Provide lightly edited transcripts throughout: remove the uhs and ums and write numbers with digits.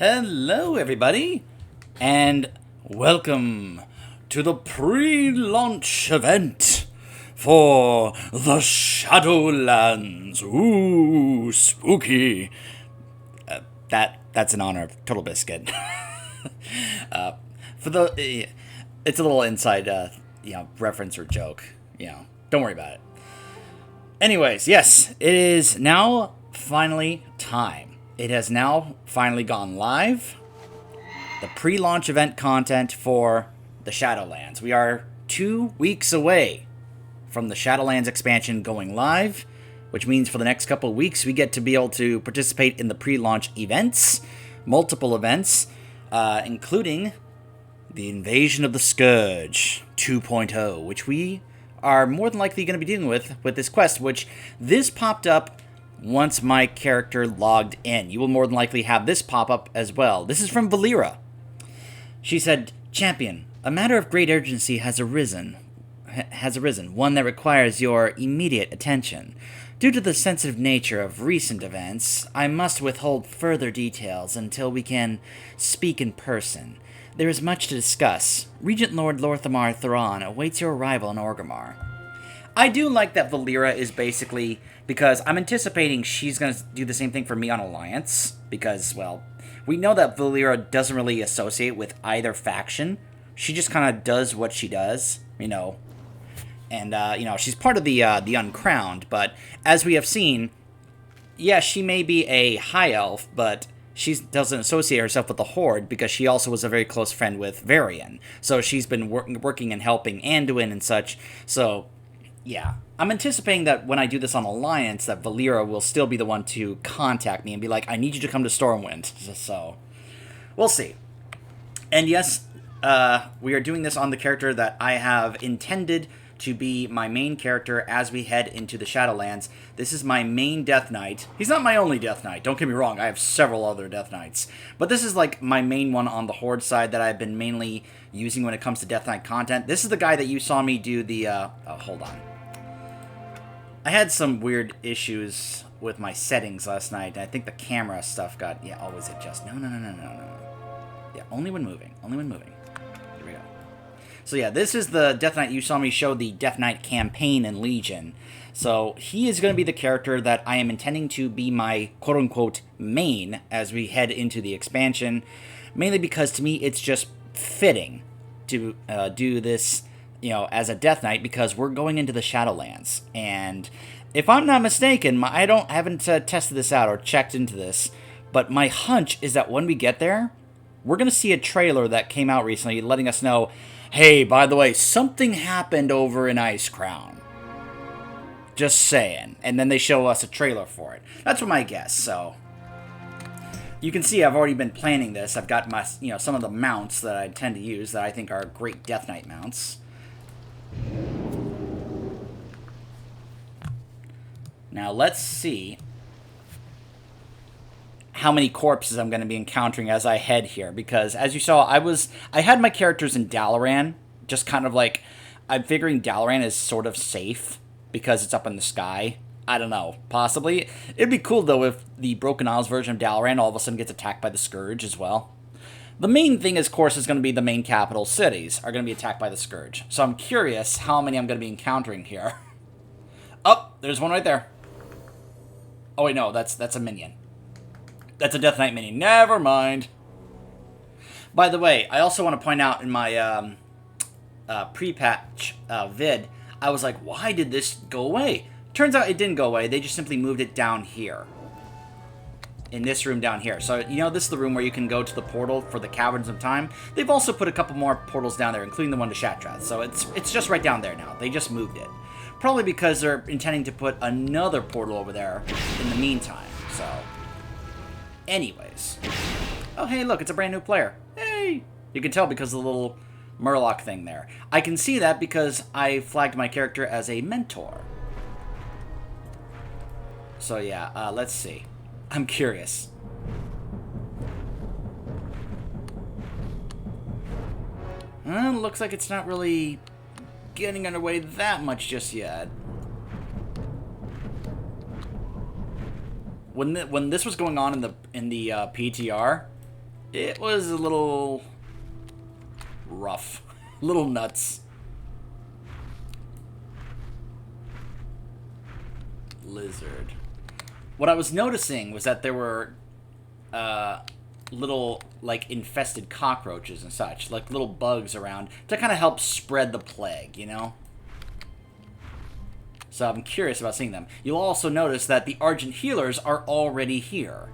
Hello, everybody, and welcome to the pre-launch event for the Shadowlands. Ooh, spooky. That's in honor of Total Biscuit. It's a little inside, reference or joke. Don't worry about it. Anyways, yes, it is now finally time. It has now finally gone live. The pre-launch event content for the Shadowlands. We are 2 weeks away from the Shadowlands expansion going live, which means for the next couple of weeks we get to be able to participate in the pre-launch events, multiple events, including the Invasion of the Scourge 2.0, which we are more than likely going to be dealing with this quest, which this popped up once my character logged in. You will more than likely have this pop up as well. This is from Valera. She said, "Champion, a matter of great urgency has arisen, one that requires your immediate attention. Due to the sensitive nature of recent events, I must withhold further details until we can speak in person. There is much to discuss. Regent Lord Lorthamar Thuron awaits your arrival in Orgrimmar." I do like that Valera is basically, because I'm anticipating she's going to do the same thing for me on Alliance, because, well, we know that Valera doesn't really associate with either faction. She just kind of does what she does, and, she's part of the Uncrowned, but as we have seen, yeah, she may be a high elf, but she doesn't associate herself with the Horde because she also was a very close friend with Varian. So she's been working and helping Anduin and such, so yeah, I'm anticipating that when I do this on Alliance, that Valera will still be the one to contact me and be like, "I need you to come to Stormwind." So, we'll see. And yes, we are doing this on the character that I have intended to be my main character as we head into the Shadowlands. This is my main Death Knight. He's not my only Death Knight, don't get me wrong, I have several other Death Knights. But this is like my main one on the Horde side that I've been mainly using when it comes to Death Knight content. This is the guy that you saw me do the, hold on. I had some weird issues with my settings last night. I think the camera stuff got, always adjust. No. Yeah, only when moving. Here we go. So yeah, this is the Death Knight you saw me show the Death Knight campaign in Legion. So he is going to be the character that I am intending to be my quote-unquote main as we head into the expansion. Mainly because to me it's just fitting to do this as a Death Knight, because we're going into the Shadowlands. And if I'm not mistaken, I haven't tested this out or checked into this, but my hunch is that when we get there, we're going to see a trailer that came out recently letting us know, hey, by the way, something happened over in Icecrown. Just saying. And then they show us a trailer for it. That's what my guess, so you can see I've already been planning this. I've got my, some of the mounts that I tend to use that I think are great Death Knight mounts. Now let's see how many corpses I'm going to be encountering as I head here, because as you saw, I had my characters in Dalaran, just kind of like, I'm figuring Dalaran is sort of safe because it's up in the sky. I don't know, possibly. It'd be cool though if the Broken Isles version of Dalaran all of a sudden gets attacked by the Scourge as well. The main thing, of course, is going to be the main capital cities are going to be attacked by the Scourge. So I'm curious how many I'm going to be encountering here. Oh, there's one right there. Oh, wait, no, that's a minion. That's a Death Knight minion. Never mind. By the way, I also want to point out in my pre-patch vid, I was like, why did this go away? Turns out it didn't go away. They just simply moved it down here. In this room down here. So, this is the room where you can go to the portal for the Caverns of Time. They've also put a couple more portals down there, including the one to Shatrath. So it's just right down there now. They just moved it. Probably because they're intending to put another portal over there in the meantime. So, anyways. Oh, hey, look, it's a brand new player. Hey! You can tell because of the little Murloc thing there. I can see that because I flagged my character as a mentor. So, yeah, let's see. I'm curious. Well, looks like it's not really getting underway that much just yet. When this was going on in the PTR, It was a little rough. A little nuts. Lizard. What I was noticing was that there were little, like, infested cockroaches and such, like little bugs around to kind of help spread the plague, you know? So I'm curious about seeing them. You'll also notice that the Argent Healers are already here.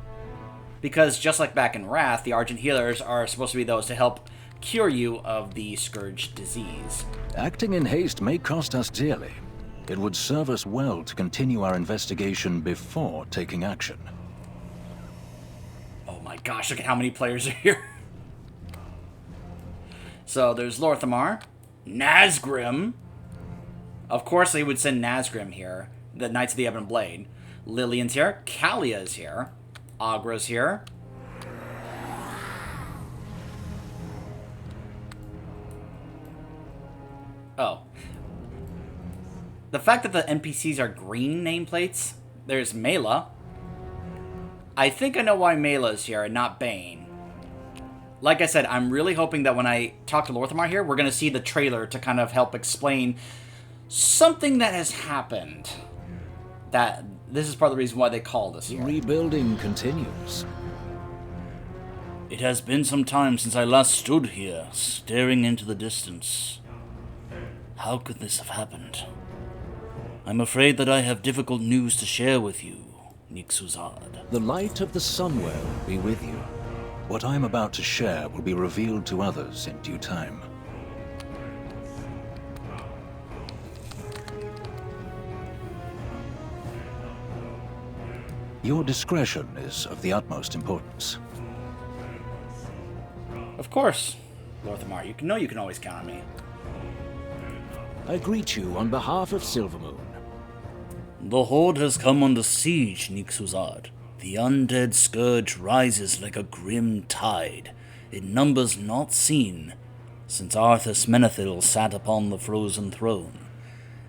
Because just like back in Wrath, the Argent Healers are supposed to be those to help cure you of the Scourge disease. Acting in haste may cost us dearly. It would serve us well to continue our investigation before taking action. Oh my gosh, look at how many players are here. So there's Lorthamar, Nazgrim. Of course they would send Nazgrim here, the Knights of the Ebon Blade. Lillian's here, Kalia's here, Agra's here. Oh. The fact that the NPCs are green nameplates, there's Mela. I think I know why Mela's here and not Bane. Like I said, I'm really hoping that when I talk to Lorthamar here, we're going to see the trailer to kind of help explain something that has happened. That this is part of the reason why they called us here. Rebuilding continues. It has been some time since I last stood here, staring into the distance. How could this have happened? I'm afraid that I have difficult news to share with you, Nixuzad. The light of the Sunwell be with you. What I'm about to share will be revealed to others in due time. Your discretion is of the utmost importance. Of course, Lorthamar. You can always count on me. I greet you on behalf of Silvermoon. The Horde has come under siege, Nixuzad. The undead scourge rises like a grim tide, in numbers not seen since Arthas Menethil sat upon the frozen throne.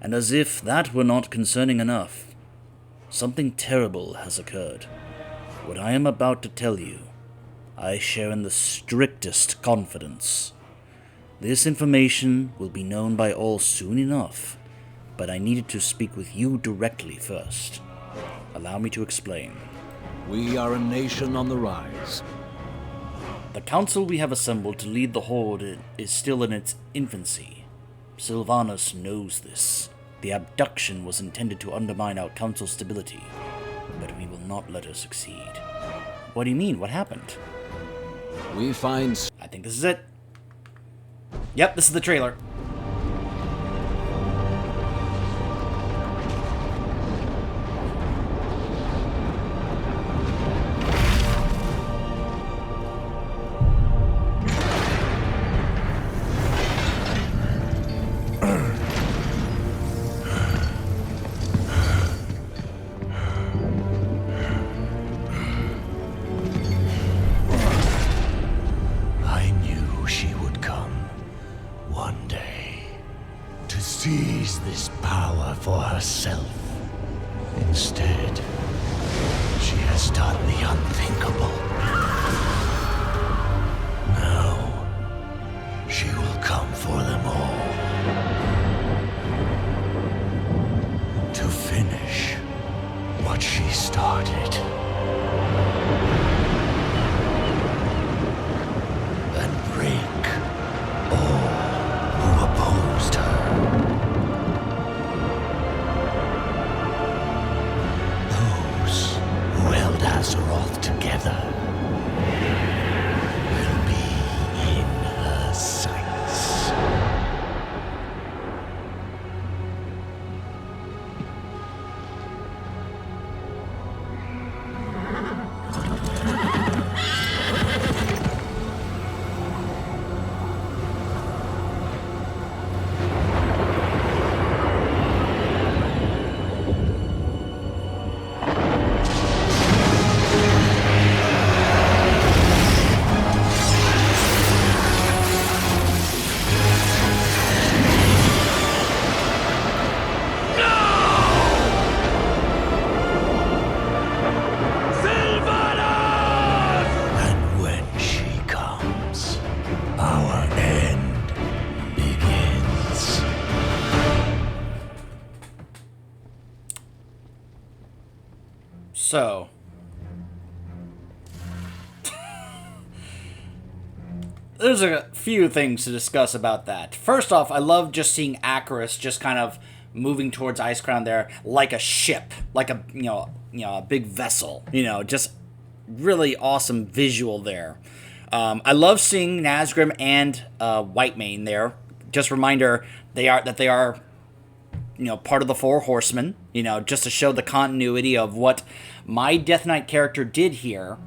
And as if that were not concerning enough, something terrible has occurred. What I am about to tell you, I share in the strictest confidence. This information will be known by all soon enough, but I needed to speak with you directly first. Allow me to explain. We are a nation on the rise. The council we have assembled to lead the Horde is still in its infancy. Sylvanas knows this. The abduction was intended to undermine our council's stability, but we will not let her succeed. What do you mean? What happened? We find... I think this is it. Yep, this is the trailer. Seize this power for herself. Instead, she has done the unthinkable. Now, she will come for them all. To finish what she started. And break all who opposed her. Those who held Azeroth together. So, there's a few things to discuss about that. First off, I love just seeing Acheris just kind of moving towards Icecrown there like a ship, like a a big vessel. Just really awesome visual there. I love seeing Nazgrim and Whitemane there. Just a reminder, they are part of the Four Horsemen. Just to show the continuity of what my Death Knight character did here,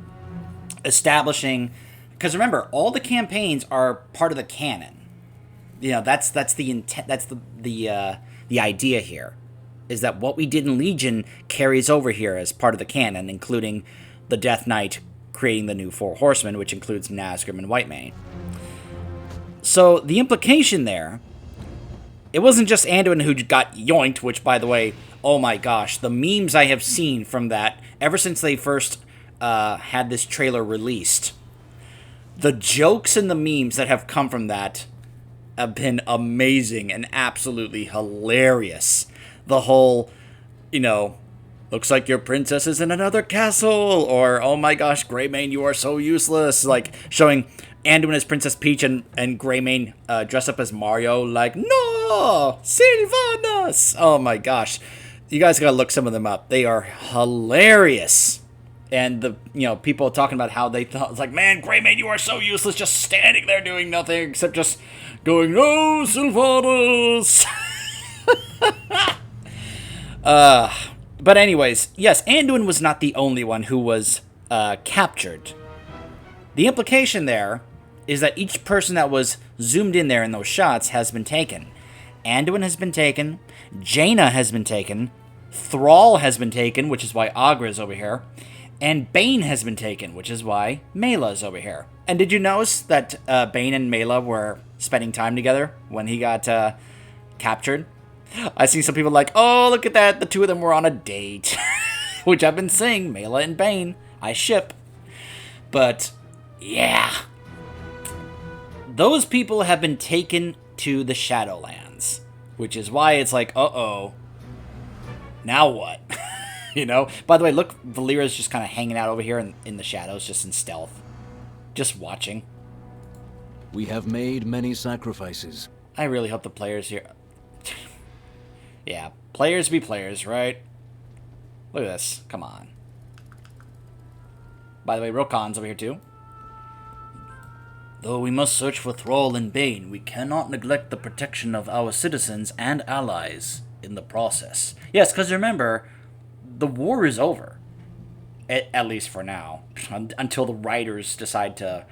establishing. Because remember, all the campaigns are part of the canon. That's the intent. That's the idea here, is that what we did in Legion carries over here as part of the canon, including the Death Knight creating the new Four Horsemen, which includes Nazgrim and Whitemane. So the implication there, it wasn't just Anduin who got yoinked, which, by the way, oh my gosh, the memes I have seen from that ever since they first had this trailer released. The jokes and the memes that have come from that have been amazing and absolutely hilarious. The whole, looks like your princess is in another castle, or, oh my gosh, Greymane, you are so useless, like, showing Anduin as Princess Peach and Greymane dressed up as Mario, like, no, Sylvanas! Oh my gosh. You guys gotta look some of them up. They are hilarious. And the people talking about how they thought, it's like, man, Greymane, you are so useless, just standing there doing nothing except just going, no, Sylvanas! But anyways, yes, Anduin was not the only one who was captured. The implication there is that each person that was zoomed in there in those shots has been taken. Anduin has been taken, Jaina has bane taken, Thrall has been taken, which is why Agra is over here, and Bane has been taken, which is why Mela is over here. And did you notice that Bane and Mela were spending time together when he got captured? I see some people like, oh, look at that, the two of them were on a date. Which I've been saying, Mela and Bane, I ship. But, yeah. Those people have been taken to the Shadowlands. Which is why it's like, uh-oh. Now what? By the way, look, Valera's just kind of hanging out over here in the shadows, just in stealth. Just watching. We have made many sacrifices. I really hope the players here... Yeah, players be players, right? Look at this. Come on. By the way, Rokan's over here too. Though we must search for Thrall and Bane, we cannot neglect the protection of our citizens and allies in the process. Yes, because remember, the war is over. At least for now. Until the writers decide to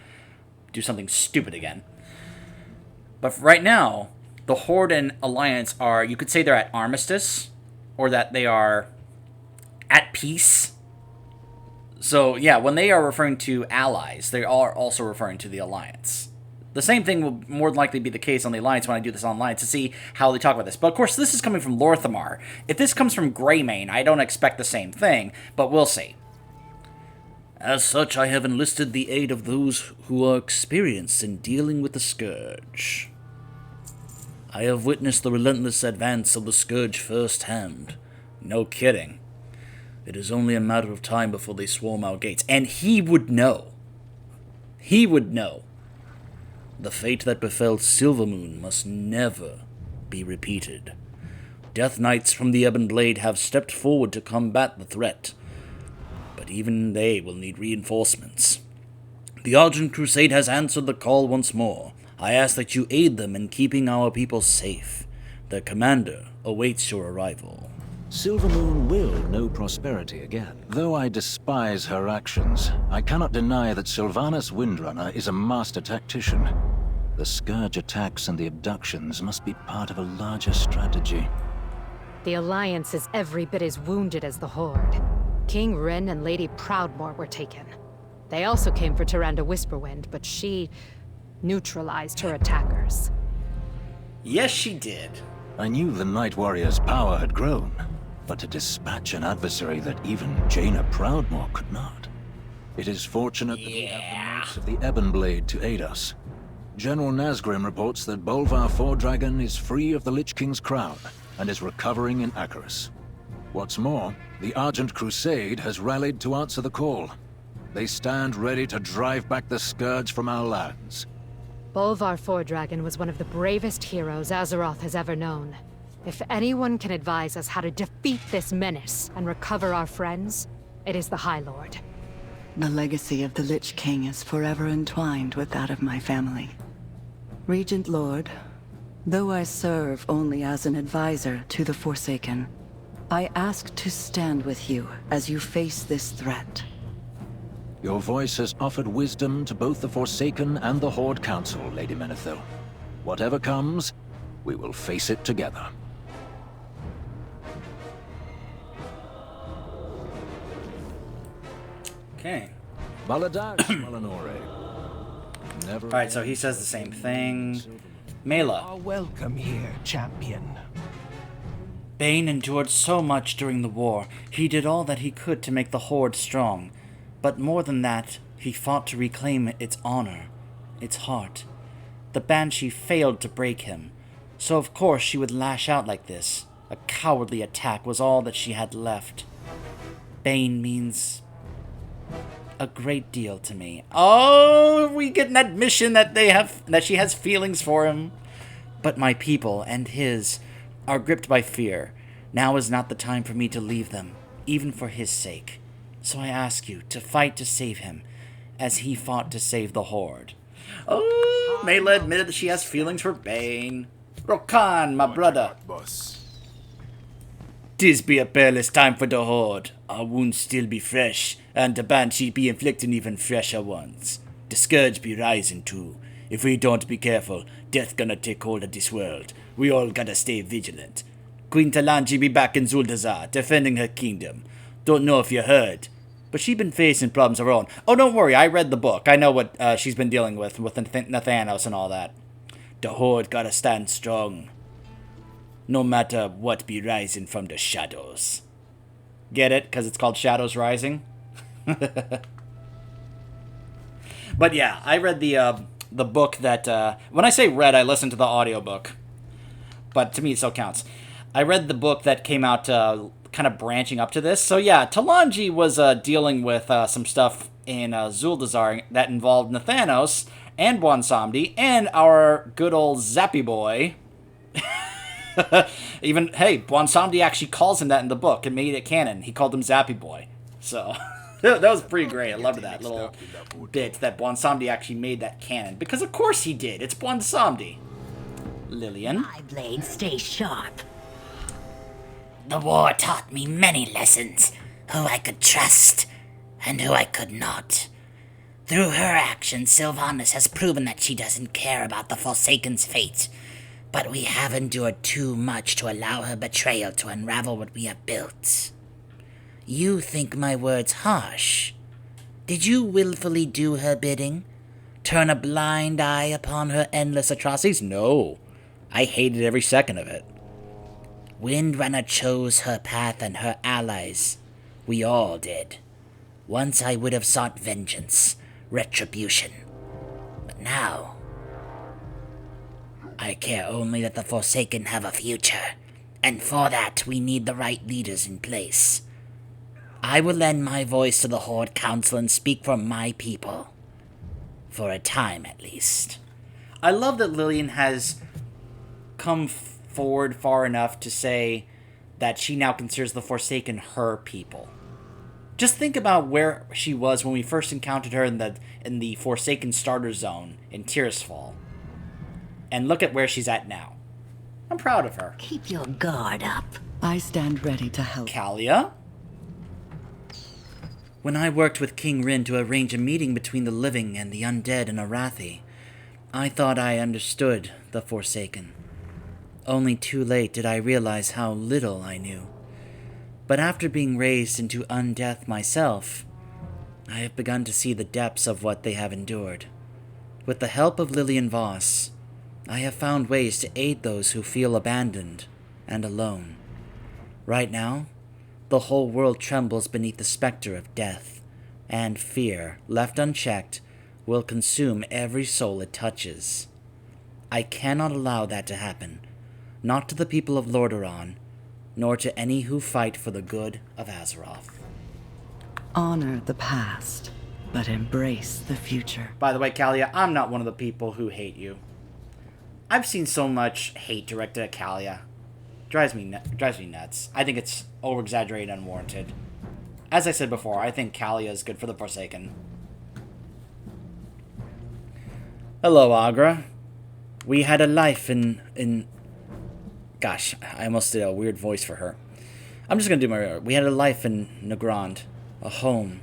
do something stupid again. But right now, the Horde and Alliance are, you could say they're at armistice, or that they are at peace. So, yeah, when they are referring to allies, they are also referring to the Alliance. The same thing will more than likely be the case on the Alliance when I do this online to see how they talk about this. But, of course, this is coming from Lorthamar. If this comes from Greymane, I don't expect the same thing, but we'll see. As such, I have enlisted the aid of those who are experienced in dealing with the Scourge. I have witnessed the relentless advance of the Scourge firsthand. No kidding. It is only a matter of time before they swarm our gates. And he would know. He would know. The fate that befell Silvermoon must never be repeated. Death Knights from the Ebon Blade have stepped forward to combat the threat, but even they will need reinforcements. The Argent Crusade has answered the call once more. I ask that you aid them in keeping our people safe. Their commander awaits your arrival. Silvermoon will know prosperity again. Though I despise her actions, I cannot deny that Sylvanas Windrunner is a master tactician. The Scourge attacks and the abductions must be part of a larger strategy. The Alliance is every bit as wounded as the Horde. King Ren and Lady Proudmoore were taken. They also came for Tyrande Whisperwind, but she neutralized her attackers. Yes, she did. I knew the Night Warrior's power had grown, but to dispatch an adversary that even Jaina Proudmoore could not. It is fortunate that we have the Knights of the Ebon Blade to aid us. General Nazgrim reports that Bolvar Foredragon is free of the Lich King's crown and is recovering in Acheris. What's more, the Argent Crusade has rallied to answer the call. They stand ready to drive back the Scourge from our lands. Bolvar Fordragon was one of the bravest heroes Azeroth has ever known. If anyone can advise us how to defeat this menace and recover our friends, it is the High Lord. The legacy of the Lich King is forever entwined with that of my family. Regent Lord, though I serve only as an advisor to the Forsaken, I ask to stand with you as you face this threat. Your voice has offered wisdom to both the Forsaken and the Horde Council, Lady Menethil. Whatever comes, we will face it together. Okay. Baladash Malanore. Never. Alright, so he says the same thing. Mela. Welcome here, champion. Bane endured so much during the war. He did all that he could to make the Horde strong. But more than that, he fought to reclaim its honor, its heart. The Banshee failed to break him, so of course she would lash out like this. A cowardly attack was all that she had left. Bane means a great deal to me. Oh, we get an admission that she has feelings for him. But my people and his are gripped by fear. Now is not the time for me to leave them, even for his sake. So I ask you to fight to save him, as he fought to save the Horde. Oh, Mela admitted that she has feelings for Bane. Rokan, my brother. Tis be a perilous time for the Horde. Our wounds still be fresh, and the Banshee be inflicting even fresher ones. The Scourge be rising too. If we don't be careful, death gonna take hold of this world. We all gotta stay vigilant. Queen Talanji be back in Zuldazar, defending her kingdom. Don't know if you heard, but she been facing problems of her own. Oh, don't worry, I read the book. I know what she's been dealing with Nathanos and all that. The Horde gotta stand strong, no matter what be rising from the shadows. Get it? Because it's called Shadows Rising? But yeah, I read the book that... when I say read, I listened to the audiobook. But to me, it still counts. I read the book that came out kind of branching up to this. So yeah, Talanji was dealing with some stuff in Zuldazar that involved Nathanos and Bwansamdi and our good old Zappy boy. Even, hey, Bwansamdi actually calls him that in the book and made it canon. He called him Zappy boy. So, that was pretty great. I loved that little bit that Bwansamdi actually made that canon. Because of course he did. It's Bwansamdi. Lillian. My blade stays sharp. The war taught me many lessons, who I could trust and who I could not. Through her actions, Sylvanas has proven that she doesn't care about the Forsaken's fate, but we have endured too much to allow her betrayal to unravel what we have built. You think my words harsh? Did you willfully do her bidding? Turn a blind eye upon her endless atrocities? No, I hated every second of it. Windrunner chose her path and her allies. We all did. Once I would have sought vengeance, retribution. But now, I care only that the Forsaken have a future, and for that we need the right leaders in place. I will lend my voice to the Horde Council and speak for my people. For a time, at least. I love that Lillian has come forward far enough to say that she now considers the Forsaken her people. Just think about where she was when we first encountered her in the Forsaken starter zone in Tirisfal. And look at where she's at now. I'm proud of her. Keep your guard up. I stand ready to help. Kalia? When I worked with King Rin to arrange a meeting between the living and the undead in Arathi, I thought I understood the Forsaken. Only too late did I realize how little I knew. But after being raised into undeath myself, I have begun to see the depths of what they have endured. With the help of Lillian Voss, I have found ways to aid those who feel abandoned and alone. Right now, the whole world trembles beneath the specter of death, and fear, left unchecked, will consume every soul it touches. I cannot allow that to happen, not to the people of Lordaeron, nor to any who fight for the good of Azeroth. Honor the past, but embrace the future. By the way, Kalia, I'm not one of the people who hate you. I've seen so much hate directed at Kalia. Drives me nuts. I think it's over-exaggerated and unwarranted. As I said before, I think Kalia is good for the Forsaken. Hello, Agra. We had a life in... Gosh, I almost did a weird voice for her. I'm just gonna do my... We had a life in Nagrand. A home.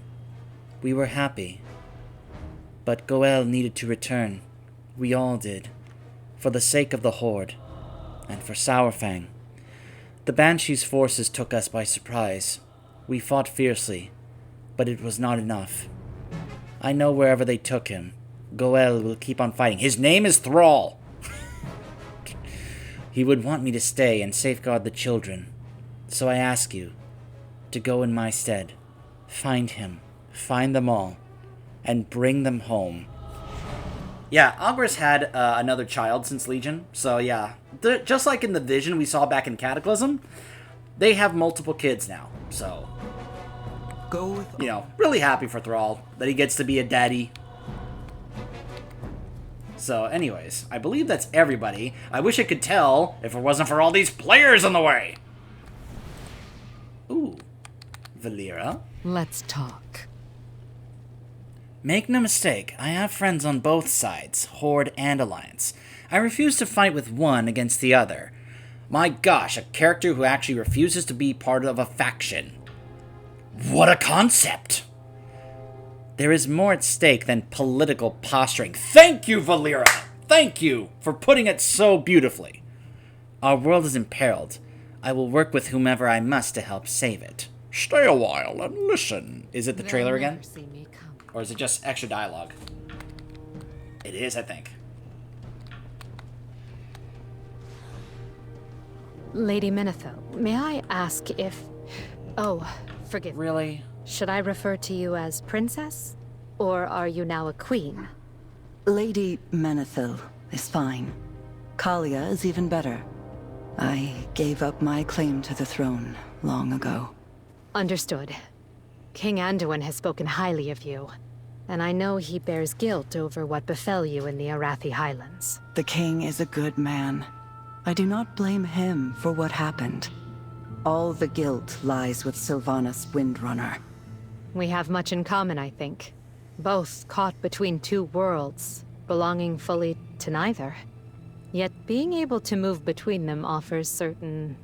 We were happy. But Goel needed to return. We all did. For the sake of the Horde. And for Sourfang. The Banshee's forces took us by surprise. We fought fiercely. But it was not enough. I know wherever they took him, Goel will keep on fighting. His name is Thrall! He would want me to stay and safeguard the children. So I ask you to go in my stead. Find him. Find them all. And bring them home. Yeah, Agra's had another child since Legion. So yeah, just like in the vision we saw back in Cataclysm, they have multiple kids now. So, Go with you know, really happy for Thrall that he gets to be a daddy. So anyways, I believe that's everybody. I wish I could tell if it wasn't for all these players in the way. Ooh, Valera. Let's talk. Make no mistake, I have friends on both sides, Horde and Alliance. I refuse to fight with one against the other. My gosh, a character who actually refuses to be part of a faction. What a concept! There is more at stake than political posturing. Thank you, Valera! Thank you for putting it so beautifully. Our world is imperiled. I will work with whomever I must to help save it. Stay a while and listen. Is it the trailer They'll again? never see me come. Or is it just extra dialogue? It is, I think. Lady Menethil, may I ask if... Oh, forgive me. Really? Should I refer to you as Princess? Or are you now a queen? Lady Menethil is fine. Kalia is even better. I gave up my claim to the throne long ago. Understood. King Anduin has spoken highly of you, and I know he bears guilt over what befell you in the Arathi Highlands. The king is a good man. I do not blame him for what happened. All the guilt lies with Sylvanas Windrunner. We have much in common, I think. Both caught between two worlds, belonging fully to neither. Yet being able to move between them offers certain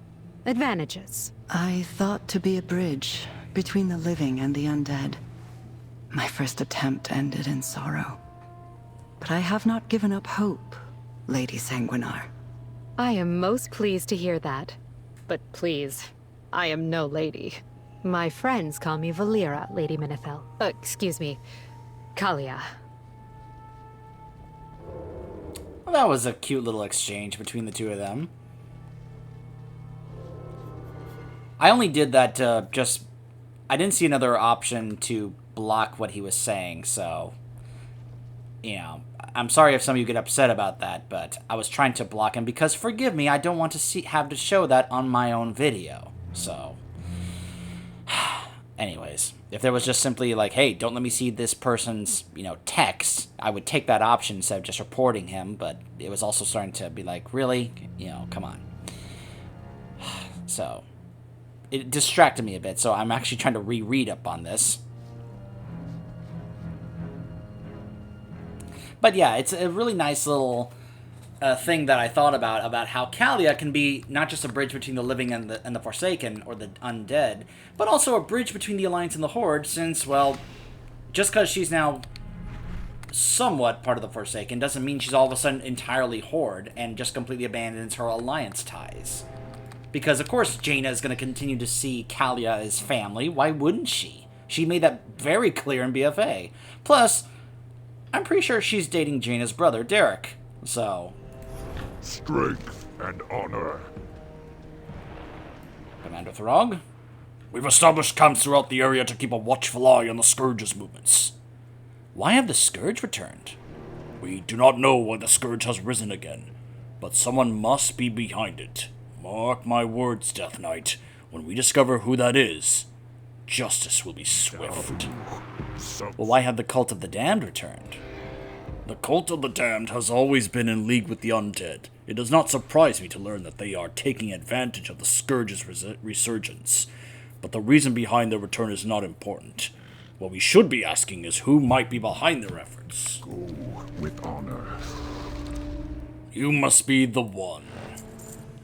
advantages. I thought to be a bridge between the living and the undead. My first attempt ended in sorrow. But I have not given up hope, Lady Sanguinar. I am most pleased to hear that. But please, I am no lady. My friends call me Valera, Lady Menethil. Excuse me, Kalia. Well, that was a cute little exchange between the two of them. I only did that I didn't see another option to block what he was saying, so... You know, I'm sorry if some of you get upset about that, but I was trying to block him because, forgive me, I don't want to have to show that on my own video, so... Anyways, if there was just simply like, hey, don't let me see this person's, text, I would take that option instead of just reporting him, but it was also starting to be like, really? Come on. So, it distracted me a bit, so I'm actually trying to reread up on this. But yeah, it's a really nice little thing that I thought about how Kalia can be not just a bridge between the living and the Forsaken, or the undead, but also a bridge between the Alliance and the Horde, since, well, just because she's now somewhat part of the Forsaken doesn't mean she's all of a sudden entirely Horde and just completely abandons her Alliance ties. Because, of course, Jaina is going to continue to see Kalia as family. Why wouldn't she? She made that very clear in BFA. Plus, I'm pretty sure she's dating Jaina's brother, Derek. So... Strength and honor. Commander Throg? We've established camps throughout the area to keep a watchful eye on the Scourge's movements. Why have the Scourge returned? We do not know why the Scourge has risen again, but someone must be behind it. Mark my words, Death Knight. When we discover who that is, justice will be swift. Well, why have the Cult of the Damned returned? The Cult of the Damned has always been in league with the undead. It does not surprise me to learn that they are taking advantage of the Scourge's resurgence. But the reason behind their return is not important. What we should be asking is who might be behind their efforts. Go with honor. You must be the one.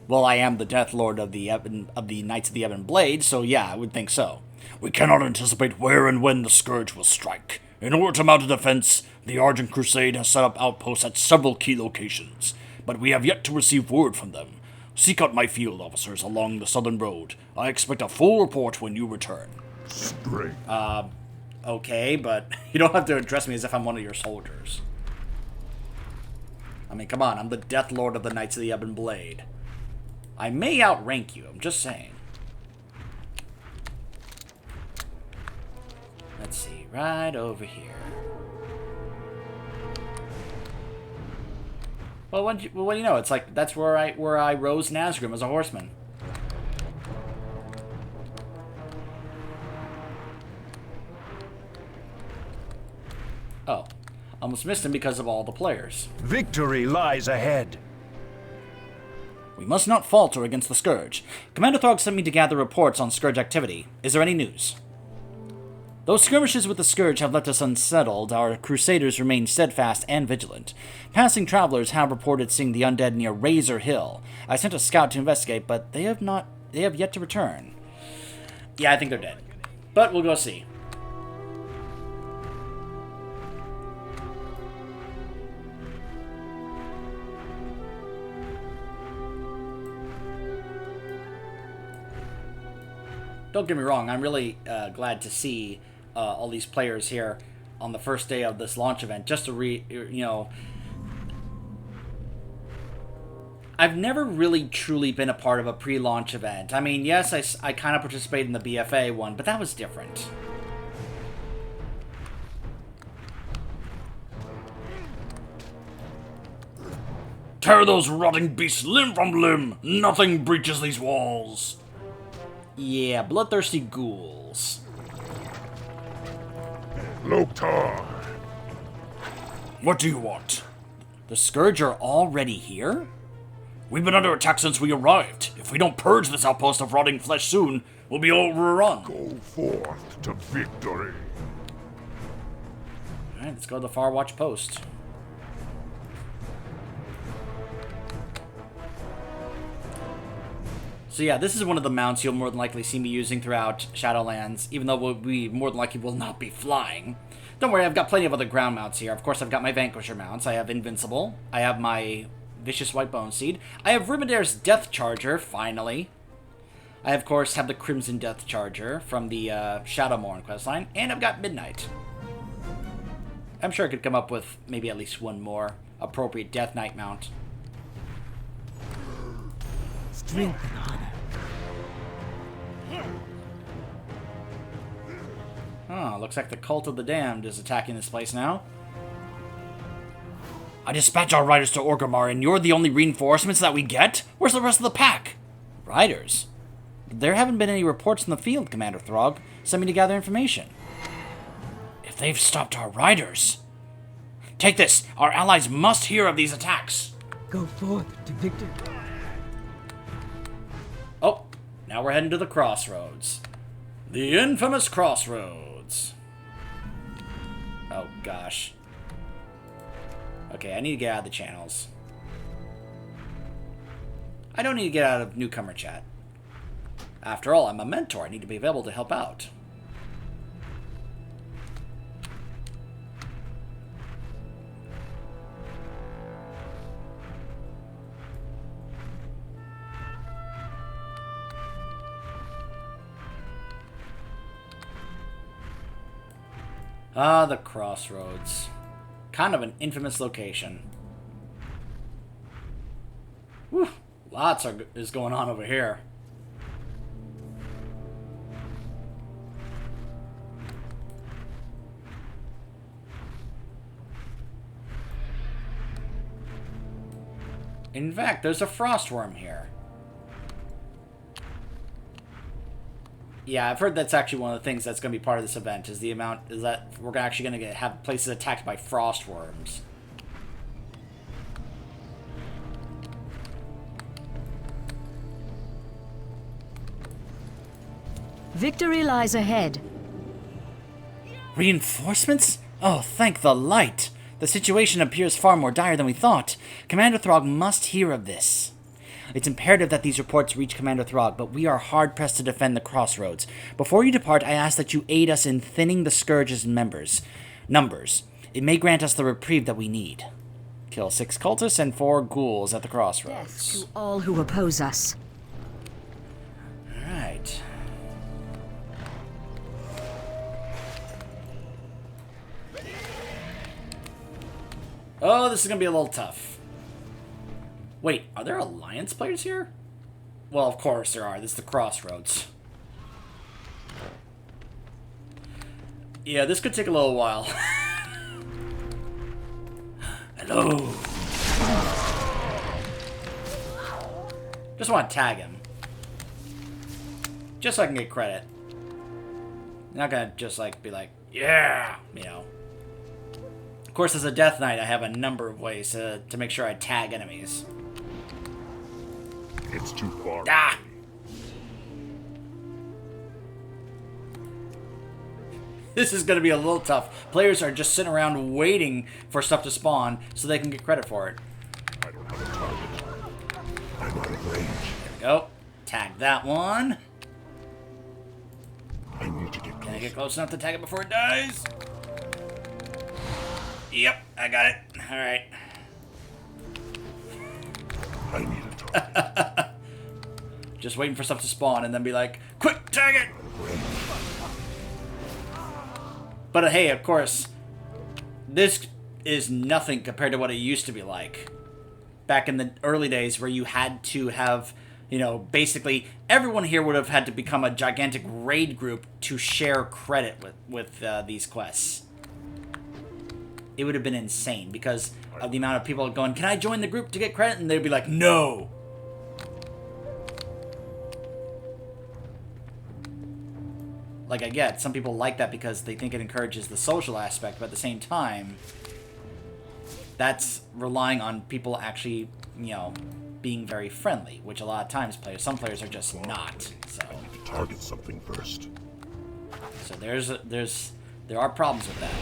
Well, I am the Death Lord of the Knights of the Ebon Blade, so yeah, I would think so. We cannot anticipate where and when the Scourge will strike. In order to mount a defense, the Argent Crusade has set up outposts at several key locations, but we have yet to receive word from them. Seek out my field officers along the southern road. I expect a full report when you return. Straight. Okay, but you don't have to address me as if I'm one of your soldiers. I mean, come on, I'm the Death Lord of the Knights of the Ebon Blade. I may outrank you, I'm just saying. Let's see, right over here. Well, what do you know? It's like that's where I rose Nazgrim as a horseman. Oh, almost missed him because of all the players. Victory lies ahead. We must not falter against the Scourge. Commander Throg sent me to gather reports on Scourge activity. Is there any news? Though skirmishes with the Scourge have left us unsettled, our Crusaders remain steadfast and vigilant. Passing travelers have reported seeing the undead near Razor Hill. I sent a scout to investigate, but they have yet to return. Yeah, I think they're dead. But we'll go see. Don't get me wrong, I'm really glad to see all these players here on the first day of this launch event, just to I've never really truly been a part of a pre-launch event. I mean, yes, I kind of participated in the BFA one, but that was different. Tear those rotting beasts limb from limb! Nothing breaches these walls! Yeah, bloodthirsty ghouls. Loktar! What do you want? The Scourge are already here? We've been under attack since we arrived. If we don't purge this outpost of rotting flesh soon, we'll be overrun. Go forth to victory. Alright, let's go to the Farwatch post. So yeah, this is one of the mounts you'll more than likely see me using throughout Shadowlands, even though we more than likely will not be flying. Don't worry, I've got plenty of other ground mounts here. Of course, I've got my Vanquisher mounts. I have Invincible. I have my Vicious White Bone Seed. I have Rimadere's Death Charger, finally. I, of course, have the Crimson Death Charger from the Shadowmourne questline. And I've got Midnight. I'm sure I could come up with maybe at least one more appropriate Death Knight mount. Strength and honor. Oh, looks like the Cult of the Damned is attacking this place now. I dispatch our riders to Orgrimmar, and you're the only reinforcements that we get? Where's the rest of the pack? Riders? There haven't been any reports in the field, Commander Throg. Send me to gather information. If they've stopped our riders... Take this! Our allies must hear of these attacks! Go forth to victory. Oh, now we're heading to the Crossroads. The infamous Crossroads. Oh, gosh. Okay, I need to get out of the channels. I don't need to get out of newcomer chat. After all, I'm a mentor. I need to be available to help out. Ah, the Crossroads. Kind of an infamous location. Whew, lots is going on over here. In fact, there's a Frostworm here. Yeah, I've heard that's actually one of the things that's going to be part of this event, is that we're actually going to have places attacked by frost worms. Victory lies ahead. Reinforcements? Oh, thank the light! The situation appears far more dire than we thought. Commander Throg must hear of this. It's imperative that these reports reach Commander Throg, but we are hard-pressed to defend the Crossroads. Before you depart, I ask that you aid us in thinning the Scourge's numbers. It may grant us the reprieve that we need. Kill 6 cultists and 4 ghouls at the Crossroads. Death to all who oppose us. Alright. Oh, this is going to be a little tough. Wait, are there Alliance players here? Well, of course there are. This is the Crossroads. Yeah, this could take a little while. Hello. Just want to tag him. Just so I can get credit. Not gonna just like be like, yeah, you know. Of course, as a Death Knight, I have a number of ways to make sure I tag enemies. It's too far. Ah! This is going to be a little tough. Players are just sitting around waiting for stuff to spawn so they can get credit for it. I don't have a target. I'm out of range. There we go. Tag that one. I need to get Can I closer. get close enough to tag it before it dies? Yep, I got it. Alright. I need a target. Just waiting for stuff to spawn and then be like, quick, tag it! But hey, of course, this is nothing compared to what it used to be like. Back in the early days where you had to have, you know, basically everyone here would have had to become a gigantic raid group to share credit with these quests. It would have been insane because of the amount of people going, can I join the group to get credit? And they'd be like, no! Like, I get, some people like that because they think it encourages the social aspect, but at the same time, that's relying on people actually, you know, being very friendly, which a lot of times some players are just not. So I need to target something first. So there are problems with that.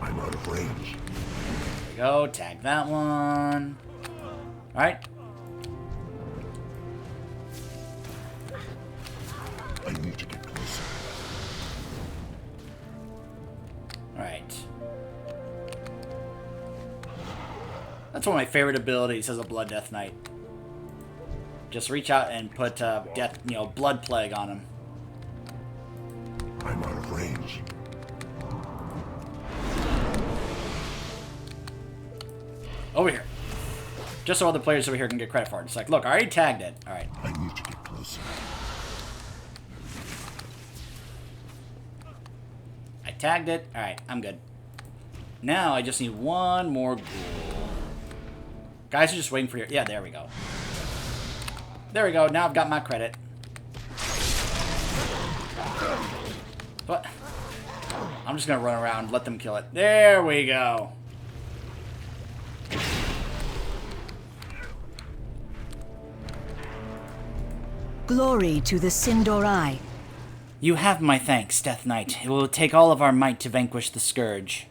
I'm out of range. There we go, tag that one. Alright. I need to get closer. Alright. That's one of my favorite abilities as a Blood Death Knight. Just reach out and put Blood Plague on him. I'm out of range. Over here. Just so other players over here can get credit for it. It's like, look, I already tagged it. Alright. I need to get closer. I tagged it. Alright, I'm good. Now I just need one more ghoul. Guys are just waiting for your... Yeah, there we go. There we go. Now I've got my credit. What? I'm just gonna run around, let them kill it. There we go. Glory to the Sindorai. You have my thanks, Death Knight. It will take all of our might to vanquish the Scourge.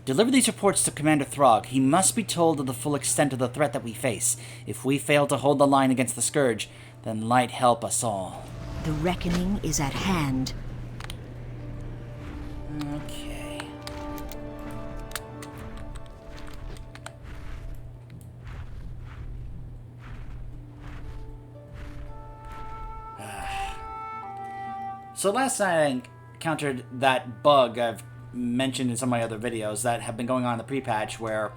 Deliver these reports to Commander Throg. He must be told of the full extent of the threat that we face. If we fail to hold the line against the Scourge, then light help us all. The reckoning is at hand. Okay. So last night I encountered that bug I've mentioned in some of my other videos that have been going on in the pre-patch where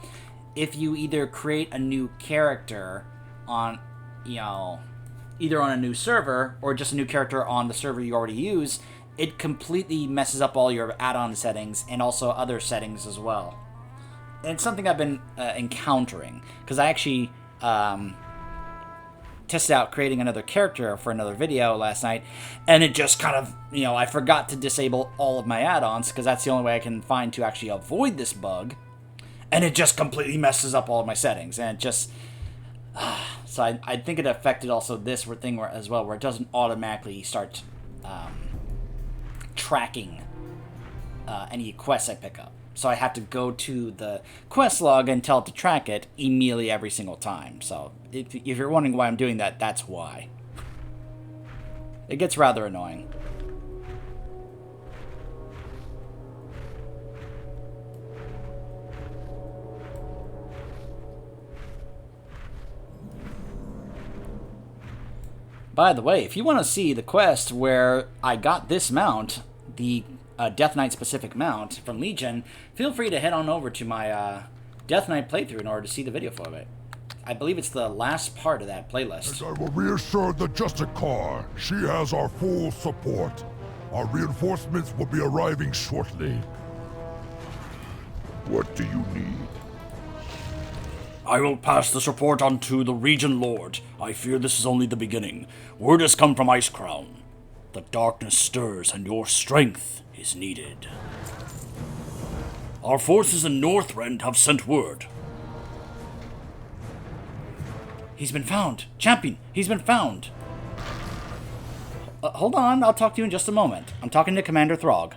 if you either create a new character on, either on a new server or just a new character on the server you already use, it completely messes up all your add-on settings and also other settings as well. And it's something I've been encountering because I actually tested out creating another character for another video last night, and it just kind of, I forgot to disable all of my add-ons, because that's the only way I can find to actually avoid this bug, and it just completely messes up all of my settings, and it just... So I think it affected also this thing as well, where it doesn't automatically start tracking any quests I pick up. So I have to go to the quest log and tell it to track it immediately every single time. So if you're wondering why I'm doing that, that's why. It gets rather annoying. By the way, if you want to see the quest where I got this mount, the Death Knight specific mount from Legion, feel free to head on over to my Death Knight playthrough in order to see the video for it. I believe it's the last part of that playlist. And I will reassure the Justicar. She has our full support. Our reinforcements will be arriving shortly. What do you need? I will pass this report on to the Regent Lord. I fear this is only the beginning. Word has come from Icecrown. The darkness stirs and your strength is needed. Our forces in Northrend have sent word. He's been found. Champion, he's been found. Hold on, I'll talk to you in just a moment. I'm talking to Commander Throg.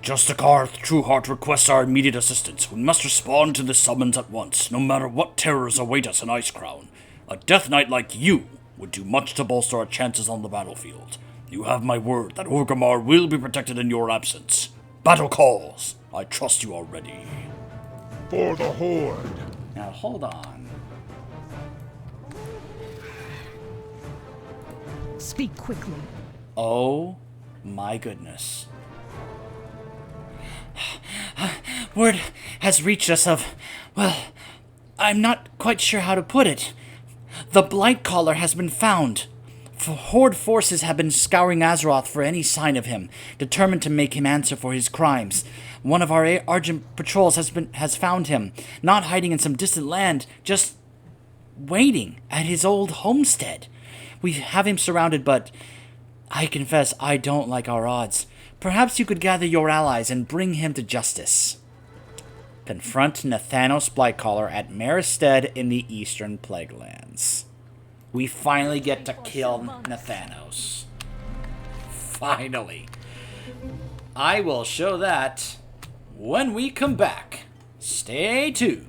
Justicar Trueheart requests our immediate assistance. We must respond to the summons at once, no matter what terrors await us in Icecrown. A Death Knight like you would do much to bolster our chances on the battlefield. You have my word that Orgrimmar will be protected in your absence. Battle calls. I trust you are ready. For the Horde. Now hold on. Speak quickly. Oh my goodness. Word has reached us of, well, I'm not quite sure how to put it. The Blightcaller has been found. Horde forces have been scouring Azeroth for any sign of him, determined to make him answer for his crimes. One of our Argent patrols has found him, not hiding in some distant land, just waiting at his old homestead. We have him surrounded, but I confess I don't like our odds. Perhaps you could gather your allies and bring him to justice. Confront Nathanos Blightcaller at Meristead in the Eastern Plaguelands. We finally get to kill Nathanos. Finally. I will show that when we come back. Stay tuned.